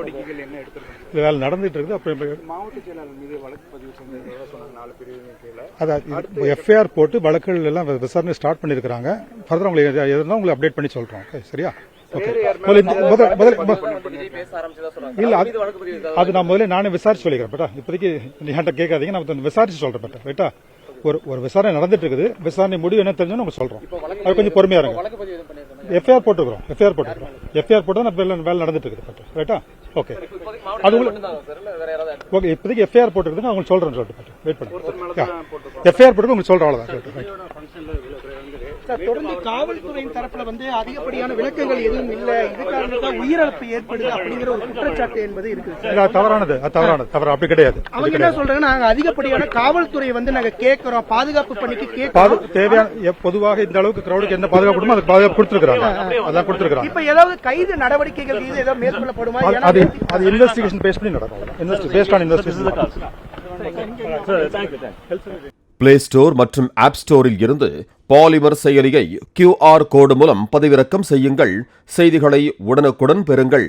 நடவடிக்கைகள் என்ன எடுத்திருக்காங்க? இல்லை, வேலை நடந்துட்டு இருக்குது. அப்புறம் மாவட்ட செயலாளர் மீது வழக்கு பதிவு செஞ்சதாக சொன்னாங்க 4 பிரிவு கீழே. அதான் எஃப்ஐஆர் போட்டு வழக்குகள் எல்லாம் விசாரணை ஸ்டார்ட் பண்ணியிருக்கிறாங்க. ஃபர்தர் உங்களுக்கு எதுனா உங்களுக்கு அப்டேட் பண்ணி சொல்கிறோம். ஓகே, சரியா? ஓகே. இல்ல, அது நான் முதல்ல நானே விசாரிச்சு சொல்லிக்கிறேன் பேட்டா. இப்போதைக்கு நீ என்கிட்ட கேட்காதீங்க, நான் விசாரிச்சு சொல்றேன் பேட்டா. ரைட்டா? ஒரு விசாரணை நடந்துட்டு இருக்குது. விசாரணை முடிவு என்ன தெரிஞ்சு நம்ம சொல்றோம். அது கொஞ்சம் பொறுமையா இருங்க. எஃப்ஐஆர் போட்டுக்கிறோம். எஃப்ஐஆர் போட்டு வேலை நடந்துட்டு இருக்குது பேட்டா. ரைட்டா? ஓகே. அது ஓகே, இப்போதைக்கு எஃப்ஐஆர் போட்டுருக்குதுன்னு அவங்க சொல்றேன்னு சொல்லிட்டு பேட்டா. வெயிட் பண்ணுங்க. எஃப்ஐஆர் போட்டு உங்களுக்கு சொல்றேன். அவ்வளவுதான். தொடர்ந்து காவல்துறையின் தரப்புல அதிகப்படியான விளக்கங்கள் எதுவும் இல்ல, இதுக்காக உயிரிழப்பு ஏற்படுது அப்படிங்கிற ஒரு குற்றச்சாட்டு என்பது இருக்கு. தவறானது. அப்படி கிடையாது. அவங்க என்ன சொல்றாங்க, நாங்க அதிகப்படியான காவல்துறை நாங்க கேட்கிறோம், பாதுகாப்பு பணிக்கு கேட்கிறோம். தேவையான பொதுவாக இந்த அளவுக்கு கிரௌடுக்கு என்ன பாதுகாப்பு கொடுமோ அதுக்கு பாதுகாப்பு கொடுத்துருக்காங்க. அதான் கொடுத்துருக்காங்க. இப்ப ஏதாவது கைது நடவடிக்கைகள் இது ஏதாவது மேற்கொள்ளப்படுமா? அது இன்வெஸ்டிகேஷன் பேஸ் பண்ணி நடக்கும். Based on investigation. Play store மற்றும் ஆப் ஸ்டோரில் இருந்து பாலிமர் செயலியை QR கோடு மூலம் பதிவிறக்கம் செய்யுங்கள். செய்திகளை உடனுக்குடன் பெறுங்கள்.